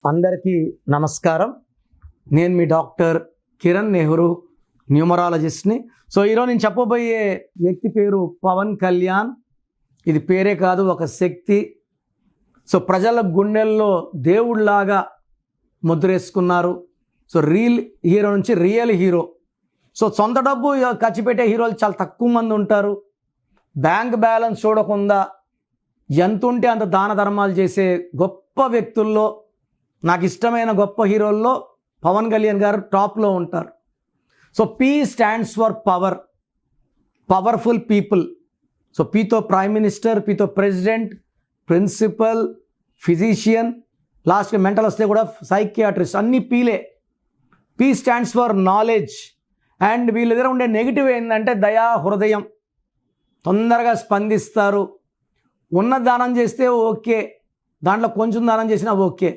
అందరికీ నమస్కారం. నేను మీ డాక్టర్ కిరణ్ నెహ్రూ, న్యూమరాలజిస్ట్ని. సో ఈరోజు నేను చెప్పబోయే వ్యక్తి పేరు పవన్ కళ్యాణ్. ఇది పేరే కాదు, ఒక శక్తి. సో ప్రజల గుండెల్లో దేవుళ్లాగా ముద్రేసుకున్నారు. సో రియల్ హీరో నుంచి రియల్ హీరో. సో సొంత డబ్బు ఖర్చు పెట్టే హీరోలు చాలా తక్కువ మంది ఉంటారు. బ్యాంక్ బ్యాలెన్స్ చూడకుండా ఎంత ఉంటే అంత దాన ధర్మాలు చేసే గొప్ప వ్యక్తుల్లో, నాకు ఇష్టమైన గొప్ప హీరోల్లో పవన్ కళ్యాణ్ గారు టాప్లో ఉంటారు. So P stands for power, powerful people. So పీతో ప్రైమ్ మినిస్టర్, పీతో ప్రెసిడెంట్, ప్రిన్సిపల్, ఫిజిషియన్, లాస్ట్కి మెంటల్ వస్తే కూడా సైకియాట్రిస్ట్, అన్ని పీలే. P stands for knowledge. And వీళ్ళ దగ్గర ఉండే నెగిటివ్ ఏంటంటే దయా హృదయం. తొందరగా స్పందిస్తారు. ఉన్న దానం చేస్తే ఓకే, దాంట్లో కొంచెం దానం చేసినా ఓకే.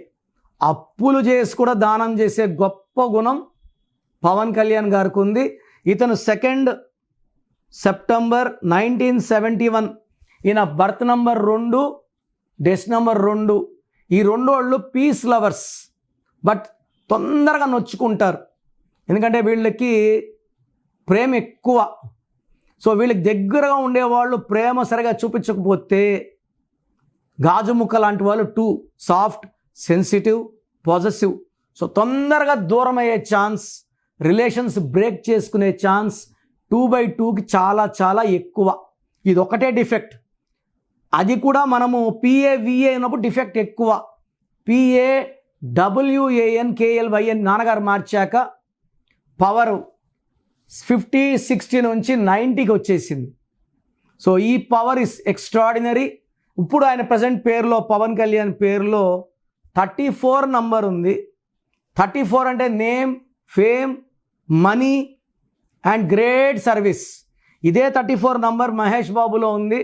అప్పులు చేసి కూడా దానం చేసే గొప్ప గుణం పవన్ కళ్యాణ్ గారికి ఉంది. ఇతను 2 సెప్టెంబర్ 1971. ఈయన బర్త్ నంబర్ 2, డెత్ నంబర్ 2. ఈ 2 వాళ్ళు పీస్ లవర్స్. బట్ తొందరగా నొచ్చుకుంటారు, ఎందుకంటే వీళ్ళకి ప్రేమ ఎక్కువ. సో వీళ్ళకి దగ్గరగా ఉండేవాళ్ళు ప్రేమ సరిగా చూపించకపోతే గాజు ముక్క లాంటి వాళ్ళు 2 సాఫ్ట్, సెన్సిటివ్, పాజిటివ్. సో తొందరగా దూరం అయ్యే ఛాన్స్, రిలేషన్స్ బ్రేక్ చేసుకునే ఛాన్స్ 2/2కి చాలా చాలా ఎక్కువ. ఇది ఒకటే డిఫెక్ట్. అది కూడా మనము PAVA అయినప్పుడు డిఫెక్ట్ ఎక్కువ. PAWANKLYN నాన్నగారు మార్చాక పవర్ 50-60 నుంచి 90కి వచ్చేసింది. సో ఈ పవర్ ఇస్ ఎక్స్ట్రాడినరీ. ఇప్పుడు ఆయన ప్రజెంట్ పేరులో, పవన్ కళ్యాణ్ పేరులో 34 నంబర్ ఉంది. 34 అంటే name, fame, money and great service. ఇదే 34 నంబర్ మహేష్ బాబులో ఉంది.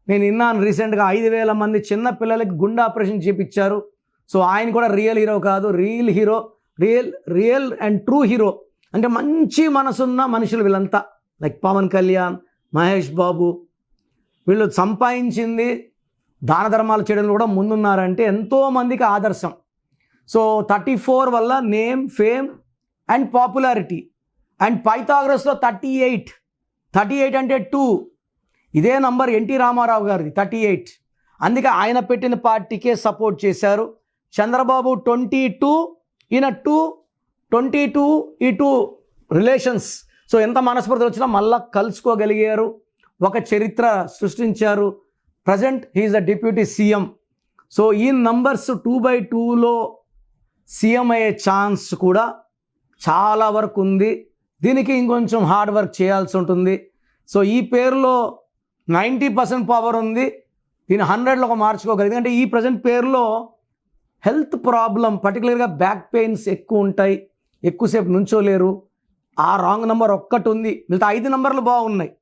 నేను విన్నాను రీసెంట్గా 5,000 మంది చిన్న పిల్లలకి గుండె ఆపరేషన్ చేయించారు. సో ఆయన కూడా రియల్ హీరో కాదు, real hero. Real and true hero. అంటే మంచి మనసున్న మనుషులు వీళ్ళంతా. లైక్ పవన్ కళ్యాణ్, మహేష్ బాబు, వీళ్ళు సంపాదించింది దాన ధర్మాలు చేయడంలో కూడా ముందున్నారంటే ఎంతోమందికి ఆదర్శం. సో 34 వల్ల name, fame and popularity. And పైథాగరస్లో 38 అంటే 2. ఇదే నంబర్ ఎన్టీ రామారావు గారిది 38. అందుకే ఆయన పెట్టిన పార్టీకే సపోర్ట్ చేశారు. చంద్రబాబు 22, ఈయన 2, 22, ఈ 2 రిలేషన్స్. సో ఎంత మనస్పర్ధలు వచ్చినా మళ్ళా కలుసుకోగలిగారు, ఒక చరిత్ర సృష్టించారు. Present he is the deputy CM. So ఈ నంబర్స్ 2/2లో సీఎం అయ్యే ఛాన్స్ కూడా చాలా వరకు ఉంది. దీనికి ఇంకొంచెం హార్డ్ వర్క్ చేయాల్సి ఉంటుంది. సో ఈ పేరులో 90% పవర్ ఉంది. దీన్ని 100లో మార్చుకోగలిగింది. అంటే ఈ ప్రజెంట్ పేరులో హెల్త్ ప్రాబ్లం, పర్టికులర్గా బ్యాక్ పెయిన్స్ ఎక్కువ ఉంటాయి, ఎక్కువసేపు నుంచోలేరు. ఆ రాంగ్ నెంబర్ ఒక్కటి ఉంది. మిగతా 5 నంబర్లు బాగున్నాయి.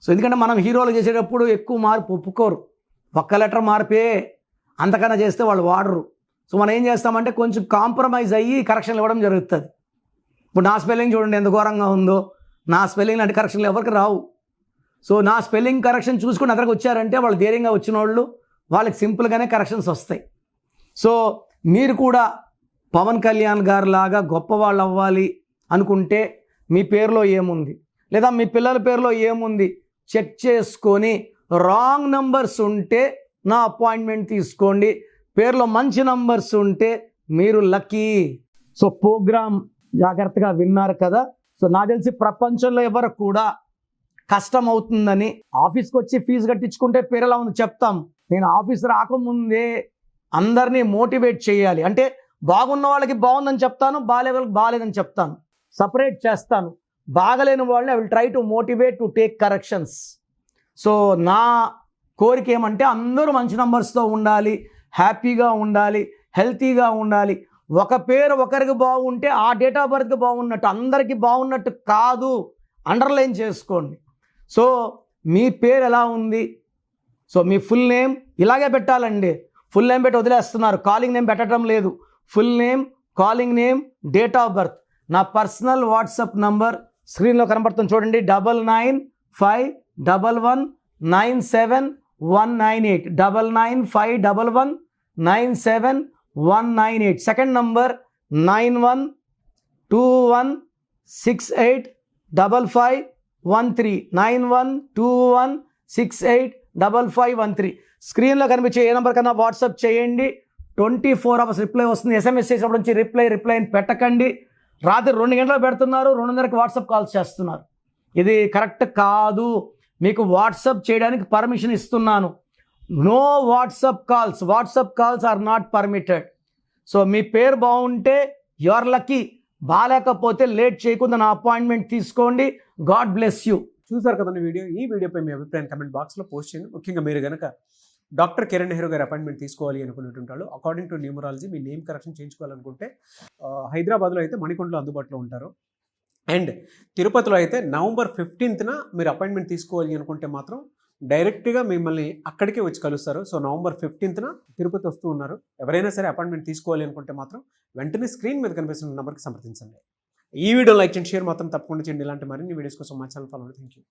సో ఎందుకంటే మనం హీరోలు చేసేటప్పుడు ఎక్కువ మార్పు ఒప్పుకోరు. ఒక్క లెటర్ మార్పే, అంతకన్నా చేస్తే వాళ్ళు వాడరు. సో మనం ఏం చేస్తామంటే కొంచెం కాంప్రమైజ్ అయ్యి కరెక్షన్లు ఇవ్వడం జరుగుతుంది. ఇప్పుడు నా స్పెల్లింగ్ చూడండి ఎంత ఘోరంగా ఉందో. నా స్పెల్లింగ్ లాంటి కరెక్షన్లు ఎవరికి రావు. సో నా స్పెల్లింగ్ కరెక్షన్ చూసుకుని అతనికి వచ్చారంటే వాళ్ళు ధైర్యంగా వచ్చిన వాళ్ళు, వాళ్ళకి సింపుల్గానే కరెక్షన్స్ వస్తాయి. సో మీరు కూడా పవన్ కళ్యాణ్ గారు లాగా గొప్పవాళ్ళు అవ్వాలి అనుకుంటే మీ పేరులో ఏముంది, లేదా మీ పిల్లల పేరులో ఏముంది చెక్ చేసుకొని, రాంగ్ నంబర్స్ ఉంటే నా అపాయింట్మెంట్ తీసుకోండి. పేరులో మంచి నంబర్స్ ఉంటే మీరు లక్కీ. సో ప్రోగ్రామ్ జాగ్రత్తగా విన్నారు కదా. సో నాకు తెలిసి ప్రపంచంలో ఎవరు కూడా కష్టం అవుతుందని ఆఫీస్కి వచ్చి ఫీజు కట్టించుకుంటే పేరు ఎలా ఉంది చెప్తాం. నేను ఆఫీస్ రాకముందే అందరినీ మోటివేట్ చేయాలి. అంటే బాగున్న వాళ్ళకి బాగుందని చెప్తాను, బాగాలే వాళ్ళకి బాగాలేదని చెప్తాను, సపరేట్ చేస్తాను. బాగలేని వాళ్ళని I will try to motivate to take corrections. So నా కోరిక ఏమంటే అందరూ మంచి నంబర్స్తో ఉండాలి, హ్యాపీగా ఉండాలి, హెల్తీగా ఉండాలి. ఒక పేరు ఒకరికి బాగుంటే ఆ డేట్ ఆఫ్ బర్త్కి బాగున్నట్టు, అందరికీ బాగున్నట్టు కాదు. అండర్లైన్ చేసుకోండి. సో మీ పేరు ఎలా ఉంది, సో మీ ఫుల్ నేమ్ ఇలాగే పెట్టాలండి. ఫుల్ నేమ్ పెట్టి వదిలేస్తున్నారు, కాలింగ్ నేమ్ పెట్టడం లేదు. Full name, calling name, date of birth. నా పర్సనల్ వాట్సాప్ నంబర్ స్క్రీన్లో కనబడుతుంది చూడండి, 9951197198, 9951197198. 9198. Second number 9121685513. 9121685513. స్క్రీన్లో కనిపించే ఏ నెంబర్ కన్నా వాట్సాప్ చేయండి. 24 hours రిప్లై వస్తుంది. ఎస్ఎంఎస్ చేసినప్పటి నుంచి రిప్లై అని పెట్టకండి. రాత్రి 2 గంటలకు పెడుతున్నారు, 2:30కి వాట్సాప్ కాల్స్ చేస్తున్నారు. ఇది కరెక్ట్ కాదు. మీకు వాట్సాప్ చేయడానికి పర్మిషన్ ఇస్తున్నాను. No WhatsApp calls are not permitted. So మీ పేరు బాగుంటే యువర్ లక్కీ, బాగాలేకపోతే లేట్ చేయకుండా నా అపాయింట్మెంట్ తీసుకోండి. God bless you. చూసారు కదండి వీడియో. ఈ వీడియోపై మీ అభిప్రాయం కమెంట్ బాక్స్లో పోస్ట్ చేయండి. ముఖ్యంగా మీరు కనుక డాక్టర్ కిరణ్ నెహ్రూ గారి అపాయింట్మెంట్ తీసుకోవాలి అనుకున్నటువంటి వాళ్ళు అకార్డింగ్ టు న్యూమరాలజీ మీ నేమ్ కరెక్షన్ చేయించుకోవాలనుకుంటే హైదరాబాద్లో అయితే మణికొండలో అందుబాటులో ఉంటారు. అండ్ తిరుపతిలో అయితే November 15th మీరు అపాయింట్మెంట్ తీసుకోవాలి అనుకుంటే మాత్రం డైరెక్ట్గా మిమ్మల్ని అక్కడికే వచ్చి కలుస్తారు. సో November 15th తిరుపతి వస్తూ ఉన్నారు. ఎవరైనా సరే అపాయింట్మెంట్ తీసుకోవాలి అనుకుంటే మాత్రం వెంటనే స్క్రీన్ మీద కనిపిస్తున్న నెంబర్కి సంప్రదించండి. ఈ వీడియో లైక్ చేయండి, షేర్ మాత్రం తప్పకుండా చేయండి. ఇలాంటి మరిన్ని వీడియోస్ కోసం మా ఛానల్ ఫాలో అవ్వండి. Thank you.